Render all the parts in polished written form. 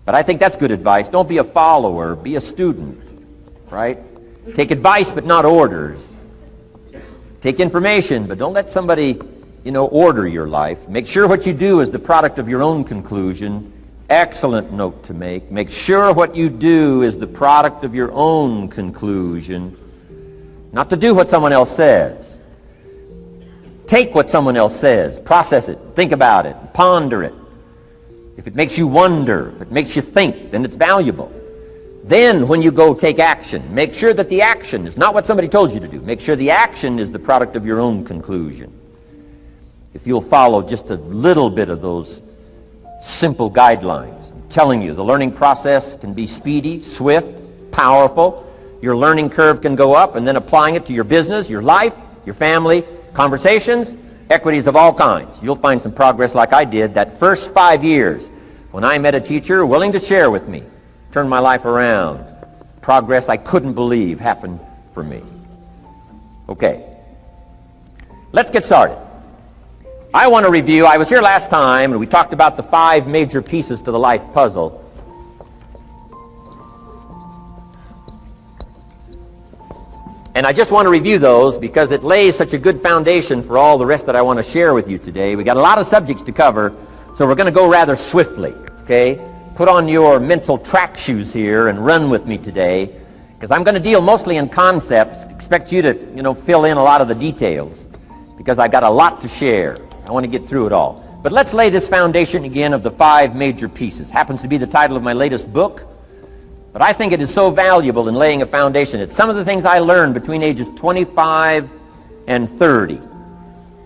But I think that's good advice. Don't be a follower, be a student, right? Take advice but not orders. Take information, but don't let somebody, order your life. Make sure what you do is the product of your own conclusion. Excellent note to make. Make sure what you do is the product of your own conclusion. Not to do what someone else says. Take what someone else says, process it, think about it, ponder it. If it makes you wonder, if it makes you think, then it's valuable. Then when you go take action, make sure that the action is not what somebody told you to do. Make sure the action is the product of your own conclusion. If you'll follow just a little bit of those simple guidelines, I'm telling you, the learning process can be speedy, swift, powerful. Your learning curve can go up, and then applying it to your business, your life, your family, conversations, equities of all kinds. You'll find some progress like I did that first 5 years when I met a teacher willing to share with me, turned my life around. Progress I couldn't believe happened for me. Okay, let's get started. I want to review, I was here last time and we talked about the 5 major pieces to the life puzzle. And I just want to review those because it lays such a good foundation for all the rest that I want to share with you today. We got a lot of subjects to cover, so we're going to go rather swiftly, okay? Put on your mental track shoes here and run with me today, because I'm going to deal mostly in concepts. Expect you to, fill in a lot of the details, because I've got a lot to share. I want to get through it all. But let's lay this foundation again of the 5 major pieces. Happens to be the title of my latest book. But I think it is so valuable in laying a foundation. It's some of the things I learned between ages 25 and 30.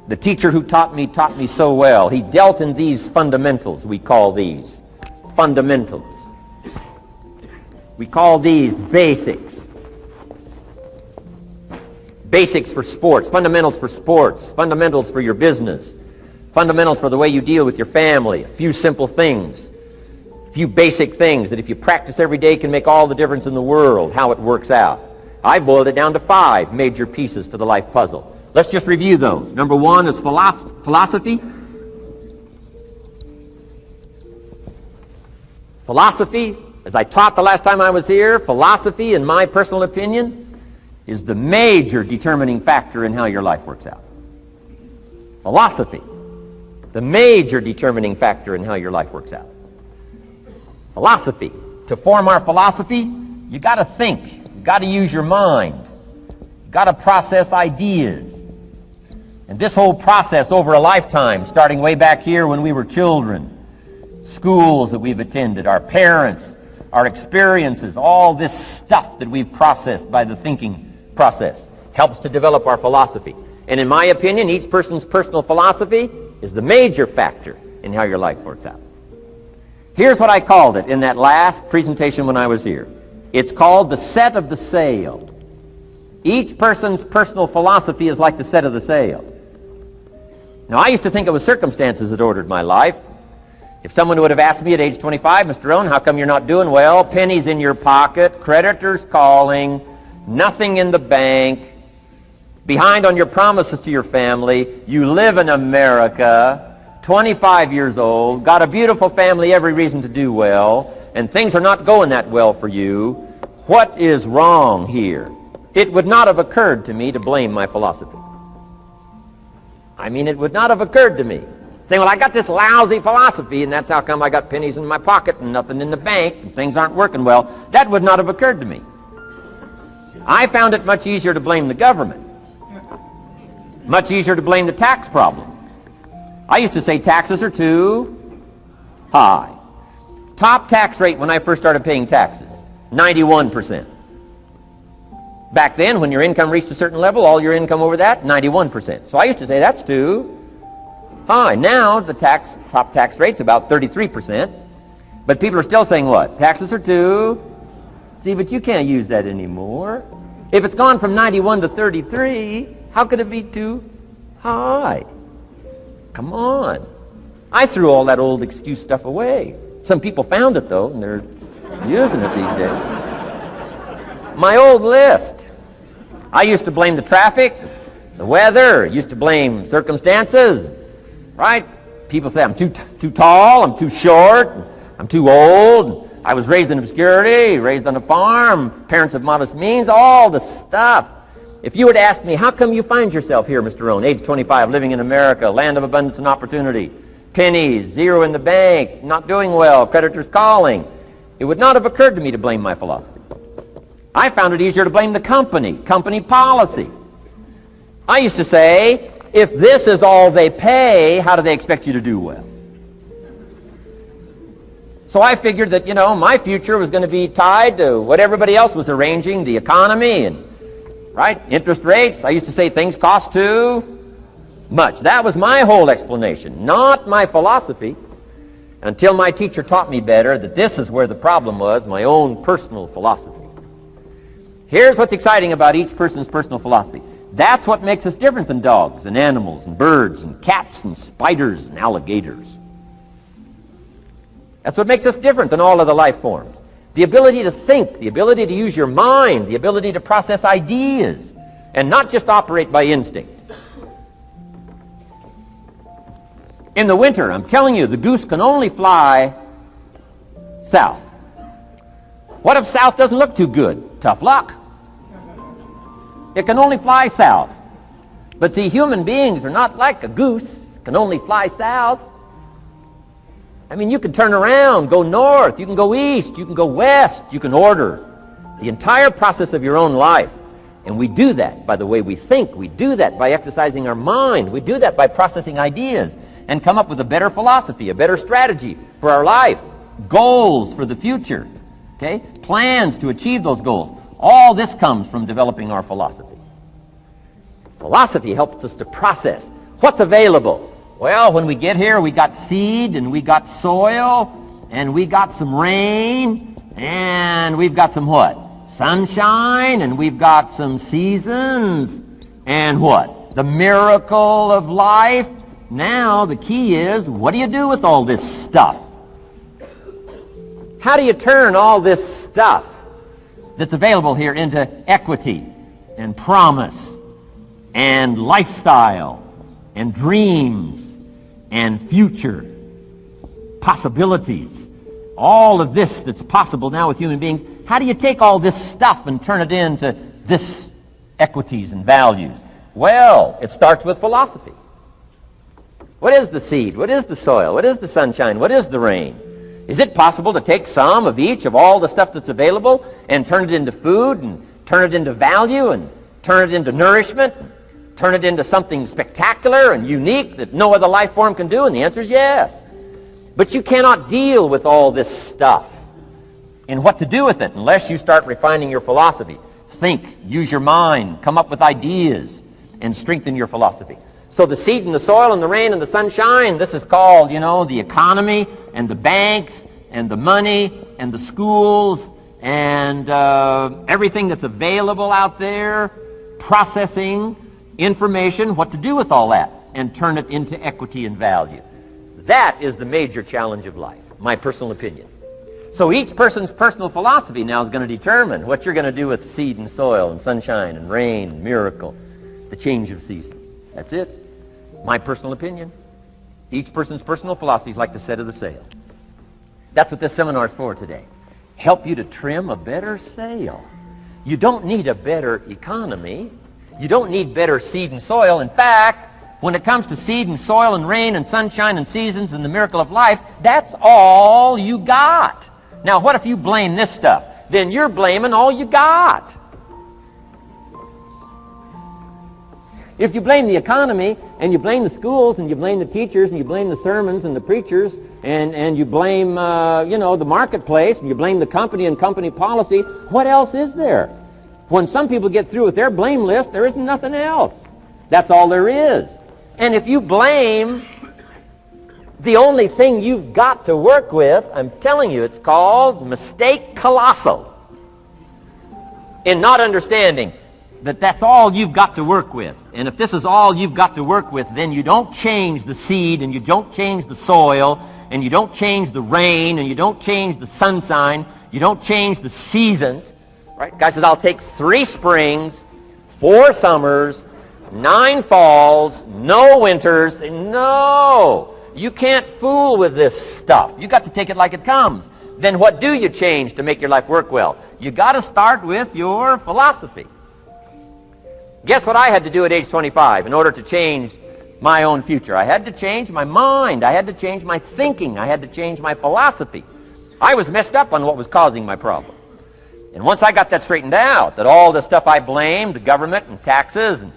The teacher who taught me so well. He dealt in these fundamentals, we call these. Fundamentals. We call these basics. Basics for sports, fundamentals for sports, fundamentals for your business, fundamentals for the way you deal with your family, a few simple things. Few basic things that if you practice every day can make all the difference in the world, how it works out. I boiled it down to 5 major pieces to the life puzzle. Let's just review those. Number 1 is philosophy. Philosophy, as I taught the last time I was here, philosophy, in my personal opinion, is the major determining factor in how your life works out. Philosophy, the major determining factor in how your life works out. Philosophy. To form our philosophy, you got to think. You got to use your mind. You got to process ideas. And this whole process over a lifetime, starting way back here when we were children, schools that we've attended, our parents, our experiences, all this stuff that we've processed by the thinking process helps to develop our philosophy. And in my opinion, each person's personal philosophy is the major factor in how your life works out. Here's what I called it in that last presentation when I was here. It's called the set of the sail. Each person's personal philosophy is like the set of the sail. Now, I used to think it was circumstances that ordered my life. If someone would have asked me at age 25, Mr. Rohn, how come you're not doing well? Pennies in your pocket, creditors calling, nothing in the bank, behind on your promises to your family, you live in America, 25 years old, got a beautiful family, every reason to do well, and things are not going that well for you. What is wrong here? It would not have occurred to me to blame my philosophy. I mean, it would not have occurred to me. Saying, well, I got this lousy philosophy, and that's how come I got pennies in my pocket and nothing in the bank, and things aren't working well. That would not have occurred to me. I found it much easier to blame the government. Much easier to blame the tax problem. I used to say taxes are too high. Top tax rate when I first started paying taxes, 91%. Back then, when your income reached a certain level, all your income over that, 91%. So I used to say that's too high. Now the top tax rate's about 33%. But people are still saying what? Taxes are too. See, but you can't use that anymore. If it's gone from 91 to 33, how could it be too high? Come on. I threw all that old excuse stuff away. Some people found it, though, and they're using it these days. My old list. I used to blame the traffic, the weather, used to blame circumstances, right? People say I'm too tall, I'm too short, I'm too old. I was raised in obscurity, raised on a farm, parents of modest means, all the stuff. If you were to ask me, how come you find yourself here, Mr. Rohn, age 25, living in America, land of abundance and opportunity, pennies, zero in the bank, not doing well, creditors calling, it would not have occurred to me to blame my philosophy. I found it easier to blame the company policy. I used to say, if this is all they pay, how do they expect you to do well? So I figured that, my future was going to be tied to what everybody else was arranging, the economy and, interest rates. I used to say things cost too much. That was my whole explanation, not my philosophy, until my teacher taught me better that this is where the problem was, my own personal philosophy. Here's what's exciting about each person's personal philosophy. That's what makes us different than dogs and animals and birds and cats and spiders and alligators. That's what makes us different than all other life forms. The ability to think, the ability to use your mind, the ability to process ideas, and not just operate by instinct. In the winter, I'm telling you, the goose can only fly south. What if south doesn't look too good? Tough luck. It can only fly south. But see, human beings are not like a goose, can only fly south. I mean, you can turn around, go north, you can go east, you can go west, you can order the entire process of your own life. And we do that by the way we think. We do that by exercising our mind. We do that by processing ideas and come up with a better philosophy, a better strategy for our life, goals for the future, okay? Plans to achieve those goals. All this comes from developing our philosophy. Philosophy helps us to process what's available. Well, when we get here, we got seed, and we got soil, and we got some rain, and we've got some what? Sunshine, and we've got some seasons, and what? The miracle of life. Now, the key is, what do you do with all this stuff? How do you turn all this stuff that's available here into equity and promise and lifestyle and dreams and future possibilities? All of this that's possible now with human beings, how do you take all this stuff and turn it into this equities and values? Well, it starts with philosophy. What is the seed? What is the soil? What is the sunshine? What is the rain? Is it possible to take some of each of all the stuff that's available and turn it into food and turn it into value and turn it into nourishment and turn it into something spectacular and unique that no other life form can do? And the answer is yes. But you cannot deal with all this stuff and what to do with it unless you start refining your philosophy. Think, use your mind, come up with ideas, and strengthen your philosophy. So the seed and the soil and the rain and the sunshine, this is called, the economy and the banks and the money and the schools and everything that's available out there, processing information, what to do with all that, and turn it into equity and value. That is the major challenge of life, my personal opinion. So each person's personal philosophy now is going to determine what you're going to do with seed and soil and sunshine and rain and miracle, the change of seasons. That's it. My personal opinion. Each person's personal philosophy is like the set of the sail. That's what this seminar is for today. Help you to trim a better sail. You don't need a better economy. You don't need better seed and soil. In fact, when it comes to seed and soil and rain and sunshine and seasons and the miracle of life, that's all you got. Now, what if you blame this stuff? Then you're blaming all you got. If you blame the economy, and you blame the schools, and you blame the teachers, and you blame the sermons and the preachers, and you blame, the marketplace, and you blame the company and company policy, what else is there? When some people get through with their blame list, there isn't nothing else. That's all there is. And if you blame the only thing you've got to work with, I'm telling you, it's called mistake colossal in not understanding that that's all you've got to work with. And if this is all you've got to work with, then you don't change the seed, and you don't change the soil, and you don't change the rain, and you don't change the sunshine, you don't change the seasons. Right? Guy says, I'll take 3 springs, 4 summers, 9 falls, no winters. No! You can't fool with this stuff. You got to take it like it comes. then what do you change to make your life work well? You got to start with your philosophy. Guess what I had to do at age 25 in order to change my own future? I had to change my mind. I had to change my thinking. I had to change my philosophy. I was messed up on what was causing my problem. And once I got that straightened out, that all the stuff I blamed, the government and taxes and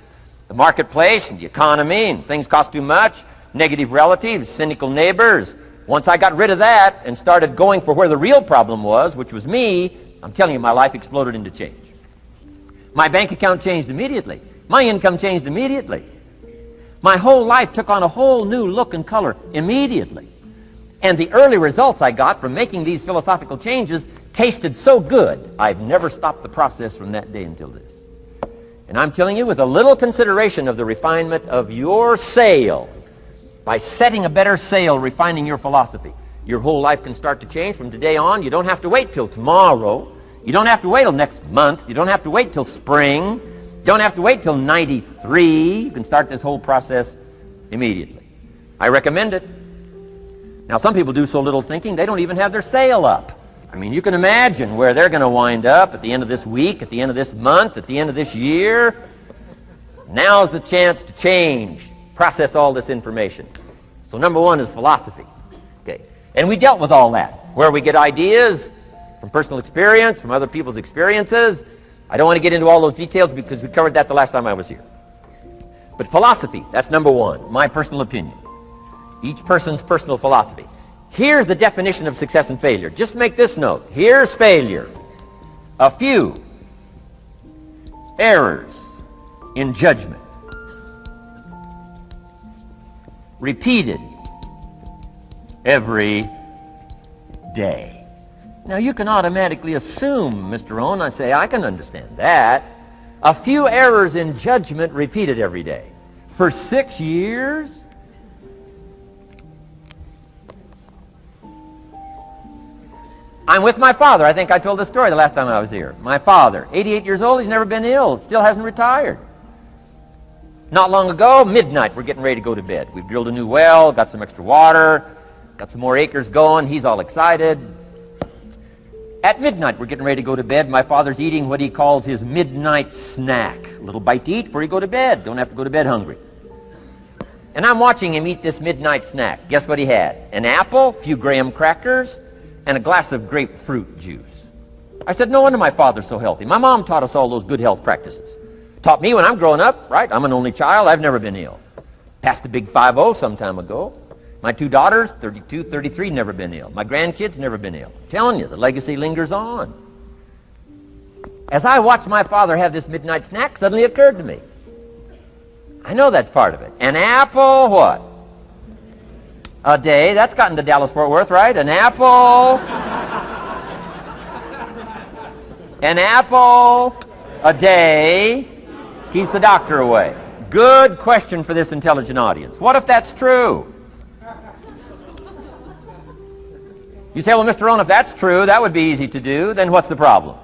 the marketplace and the economy and things cost too much, negative relatives, cynical neighbors, once I got rid of that and started going for where the real problem was, which was me, I'm telling you, my life exploded into change. My bank account changed immediately. My income changed immediately. My whole life took on a whole new look and color immediately. And the early results I got from making these philosophical changes tasted so good, I've never stopped the process from that day until this. And I'm telling you, with a little consideration of the refinement of your sail, by setting a better sail, refining your philosophy, your whole life can start to change from today on. You don't have to wait till tomorrow. You don't have to wait till next month. You don't have to wait till spring. You don't have to wait till 93. You can start this whole process immediately. I recommend it. Now, some people do so little thinking, they don't even have their sail up. I mean, you can imagine where they're going to wind up at the end of this week, at the end of this month, at the end of this year. Now's the chance to change, process all this information. So number one is philosophy. Okay. And we dealt with all that, where we get ideas from personal experience, from other people's experiences. I don't want to get into all those details because we covered that the last time I was here. But philosophy, that's number one, my personal opinion. Each person's personal philosophy. Here's the definition of success and failure. Just make this note. Here's failure. A few errors in judgment, repeated every day. Now you can automatically assume, Mr. Rohn, I say, I can understand that. A few errors in judgment repeated every day. For 6 years? I'm with my father. I think I told this story the last time I was here. My father, 88 years old, he's never been ill, still hasn't retired. Not long ago, midnight, we're getting ready to go to bed. We've drilled a new well, got some extra water, got some more acres going. He's all excited. At midnight, we're getting ready to go to bed. My father's eating what he calls his midnight snack. A little bite to eat before you go to bed. Don't have to go to bed hungry. And I'm watching him eat this midnight snack. Guess what he had? An apple, a few graham crackers, and a glass of grapefruit juice. I said, no wonder my father's so healthy. My mom taught us all those good health practices. Taught me when I'm growing up, right? I'm an only child. I've never been ill. Passed the big 5-0 some time ago. My 2 daughters, 32, 33, never been ill. My grandkids, never been ill. I'm telling you, the legacy lingers on. As I watched my father have this midnight snack, suddenly it occurred to me. I know that's part of it. An apple, what? A day. That's gotten to Dallas-Fort Worth, right? An apple. An apple a day keeps the doctor away. Good question for this intelligent audience. What if that's true? You say, well, Mr. Rohn, if that's true, that would be easy to do. Then what's the problem?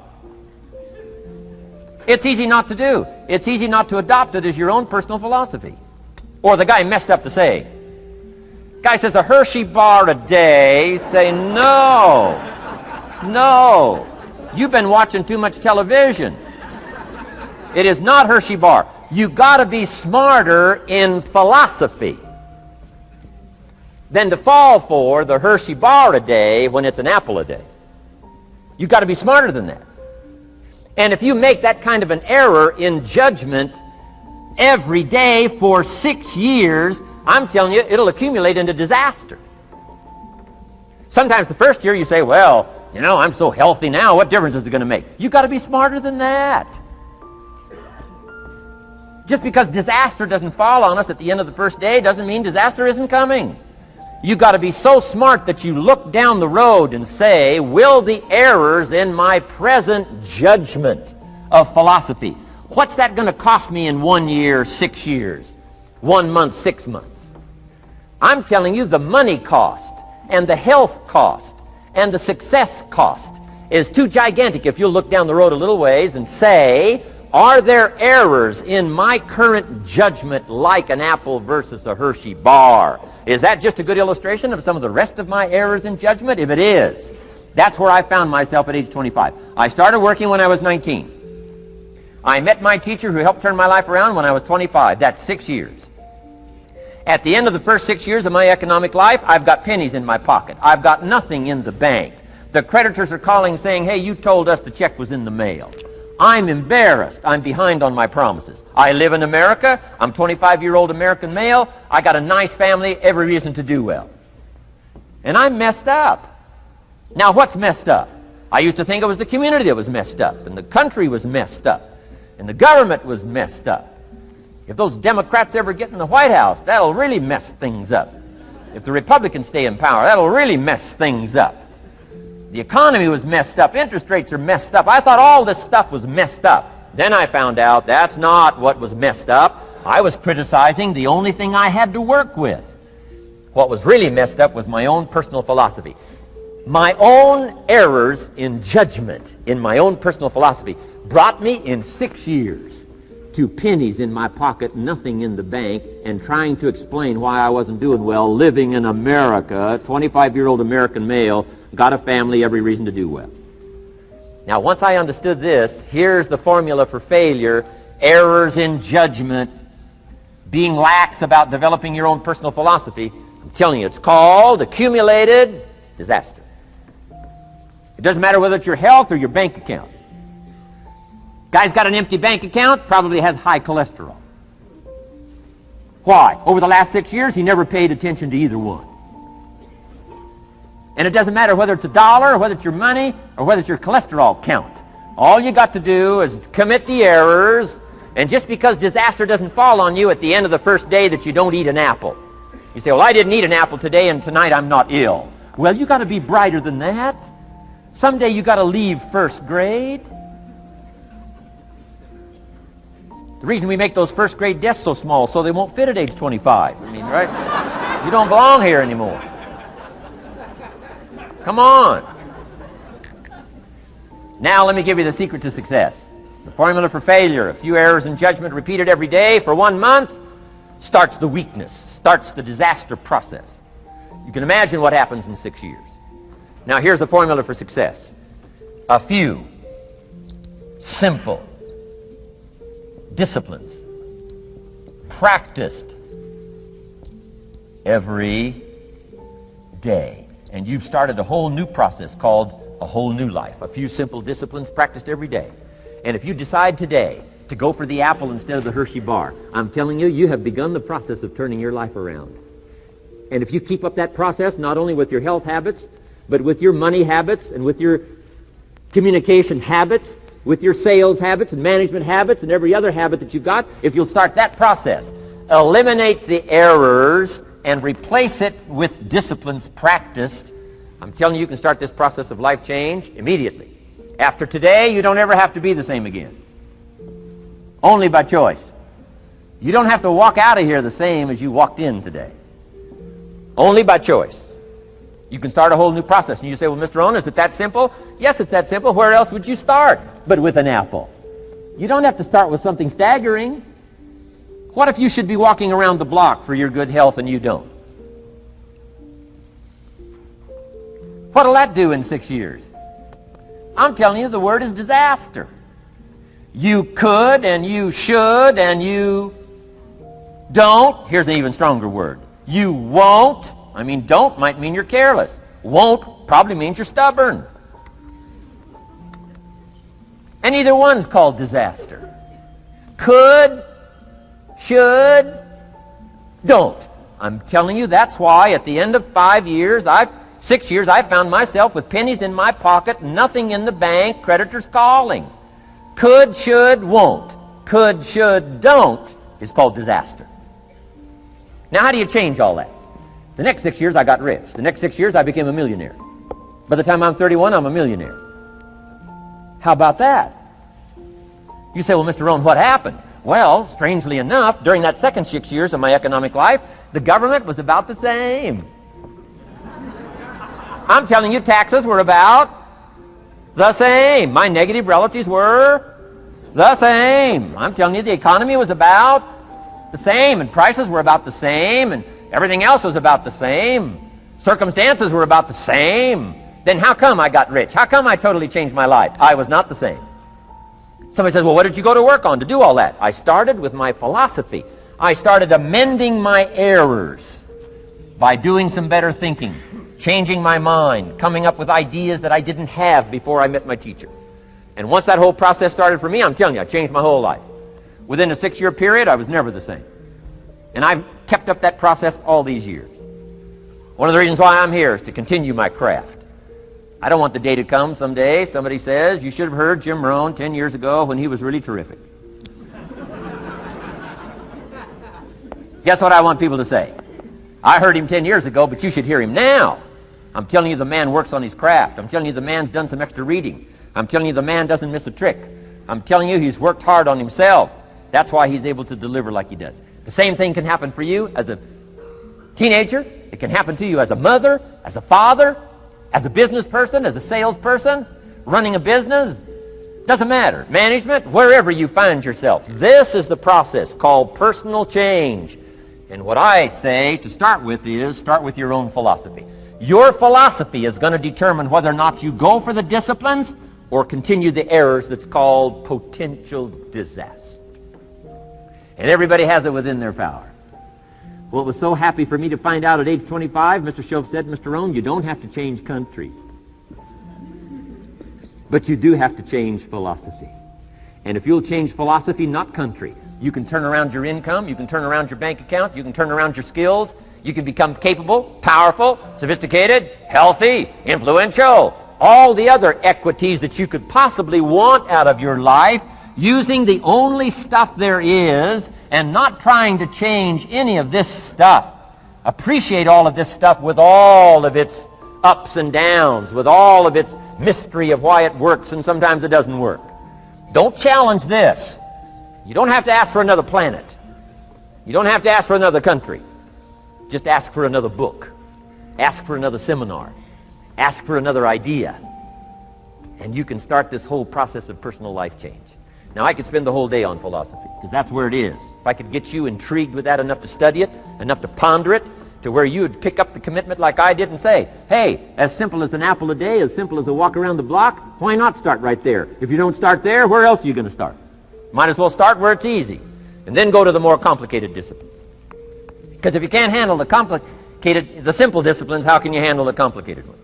It's easy not to do. It's easy not to adopt it as your own personal philosophy. Or the guy messed up to say. Guy says a Hershey bar a day. Say, no. No. You've been watching too much television. It is not Hershey bar. You've got to be smarter in philosophy than to fall for the Hershey bar a day when it's an apple a day. You've got to be smarter than that. And if you make that kind of an error in judgment every day for 6 years, I'm telling you, it'll accumulate into disaster. Sometimes the first year you say, well, you know, I'm so healthy now, what difference is it going to make? You've got to be smarter than that. Just because disaster doesn't fall on us at the end of the first day doesn't mean disaster isn't coming. You've got to be so smart that you look down the road and say, will the errors in my present judgment of philosophy, what's that going to cost me in 1 year, 6 years, 1 month, 6 months? I'm telling you, the money cost and the health cost and the success cost is too gigantic if you'll look down the road a little ways and say, are there errors in my current judgment like an apple versus a Hershey bar? Is that just a good illustration of some of the rest of my errors in judgment? If it is, That's where I found myself at age 25. I started working when I was 19. I met my teacher who helped turn my life around when I was 25. That's 6 years. At the end of the first 6 years of my economic life, I've got pennies in my pocket. I've got nothing in the bank. The creditors are calling saying, hey, you told us the check was in the mail. I'm embarrassed. I'm behind on my promises. I live in America. I'm 25-year-old American male. I got a nice family, every reason to do well. And I'm messed up. Now, what's messed up? I used to think it was the community that was messed up, and the country was messed up, and the government was messed up. If those Democrats ever get in the White House, that'll really mess things up. If the Republicans stay in power, that'll really mess things up. The economy was messed up. Interest rates are messed up. I thought all this stuff was messed up. Then I found out that's not what was messed up. I was criticizing the only thing I had to work with. What was really messed up was my own personal philosophy. My own errors in judgment in my own personal philosophy brought me in 6 years to pennies in my pocket, nothing in the bank, and trying to explain why I wasn't doing well living in America, 25-year-old American male, got a family, every reason to do well. Now, once I understood this, here's the formula for failure: errors in judgment, being lax about developing your own personal philosophy. I'm telling you, it's called accumulated disaster. It doesn't matter whether it's your health or your bank account. Guy's got an empty bank account, probably has high cholesterol. Why? Over the last 6 years, he never paid attention to either one. And it doesn't matter whether it's a dollar, or whether it's your money, or whether it's your cholesterol count. All you got to do is commit the errors, and just because disaster doesn't fall on you at the end of the first day that you don't eat an apple. You say, well, I didn't eat an apple today, and tonight I'm not ill. Well, you got to be brighter than that. Someday you got to leave first grade. The reason we make those first grade desks so small so they won't fit at age 25. I mean, right? You don't belong here anymore. Come on. Now let me give you the secret to success. The formula for failure: a few errors in judgment repeated every day for 1 month starts the weakness, starts the disaster process. You can imagine what happens in 6 years. Now here's the formula for success: a few simple disciplines practiced every day. And you've started a whole new process called a whole new life. A few simple disciplines practiced every day. And if you decide today to go for the apple instead of the Hershey bar, I'm telling you, you have begun the process of turning your life around. And if you keep up that process, not only with your health habits, but with your money habits and with your communication habits, with your sales habits and management habits and every other habit that you've got, if you'll start that process, eliminate the errors and replace it with disciplines practiced, I'm telling you, you can start this process of life change immediately. After today, you don't ever have to be the same again. Only by choice. You don't have to walk out of here the same as you walked in today. Only by choice. You can start a whole new process. And you say, well, Mr. Rohn, is it that simple? Yes, it's that simple. Where else would you start but with an apple? You don't have to start with something staggering. What if you should be walking around the block for your good health and you don't? What'll that do in 6 years? I'm telling you, the word is disaster. You could and you should and you don't. Here's an even stronger word. You won't. I mean, don't might mean you're careless. Won't probably means you're stubborn. And either one's called disaster. Could, should, don't. I'm telling you, that's why at the end of 6 years, I found myself with pennies in my pocket, nothing in the bank, creditors calling. Could, should, won't. Could, should, don't is called disaster. Now, how do you change all that? The next 6 years, I got rich. The next 6 years, I became a millionaire. By the time I'm 31, I'm a millionaire. How about that? You say, well, Mr. Rohn, what happened? Well, strangely enough, during that second 6 years of my economic life, the government was about the same. I'm telling you, taxes were about the same. My negative relatives were the same. I'm telling you, the economy was about the same, and prices were about the same, and everything else was about the same. Circumstances were about the same. then how come I got rich? How come I totally changed my life? I was not the same. Somebody says, well, what did you go to work on to do all that? I started with my philosophy. I started amending my errors by doing some better thinking, changing my mind, coming up with ideas that I didn't have before I met my teacher. And once that whole process started for me, I'm telling you, I changed my whole life. Within a 6-year period, I was never the same. And I've kept up that process all these years. One of the reasons why I'm here is to continue my craft. I don't want the day to come someday somebody says, you should have heard Jim Rohn 10 years ago when he was really terrific. Guess what I want people to say? I heard him 10 years ago, but you should hear him now. I'm telling you the man works on his craft. I'm telling you the man's done some extra reading. I'm telling you the man doesn't miss a trick. I'm telling you he's worked hard on himself. That's why he's able to deliver like he does. The same thing can happen for you as a teenager. It can happen to you as a mother, as a father, as a business person, as a salesperson, running a business. Doesn't matter. Management, wherever you find yourself. This is the process called personal change. And what I say to start with is start with your own philosophy. Your philosophy is going to determine whether or not you go for the disciplines or continue the errors that's called potential disaster. And everybody has it within their power. Well, it was so happy for me to find out at age 25, Mr. Shoaff said, Mr. Rohn, you don't have to change countries. But you do have to change philosophy. And if you'll change philosophy, not country, you can turn around your income, you can turn around your bank account, you can turn around your skills, you can become capable, powerful, sophisticated, healthy, influential, all the other equities that you could possibly want out of your life, using the only stuff there is and not trying to change any of this stuff. Appreciate all of this stuff with all of its ups and downs, with all of its mystery of why it works and sometimes it doesn't work. Don't challenge this. You don't have to ask for another planet. You don't have to ask for another country. Just ask for another book. Ask for another seminar. Ask for another idea. And you can start this whole process of personal life change. Now, I could spend the whole day on philosophy, because that's where it is. If I could get you intrigued with that enough to study it, enough to ponder it, to where you would pick up the commitment like I did and say, hey, as simple as an apple a day, as simple as a walk around the block, why not start right there? If you don't start there, where else are you going to start? Might as well start where it's easy, and then go to the more complicated disciplines. Because if you can't handle the simple disciplines, how can you handle the complicated ones?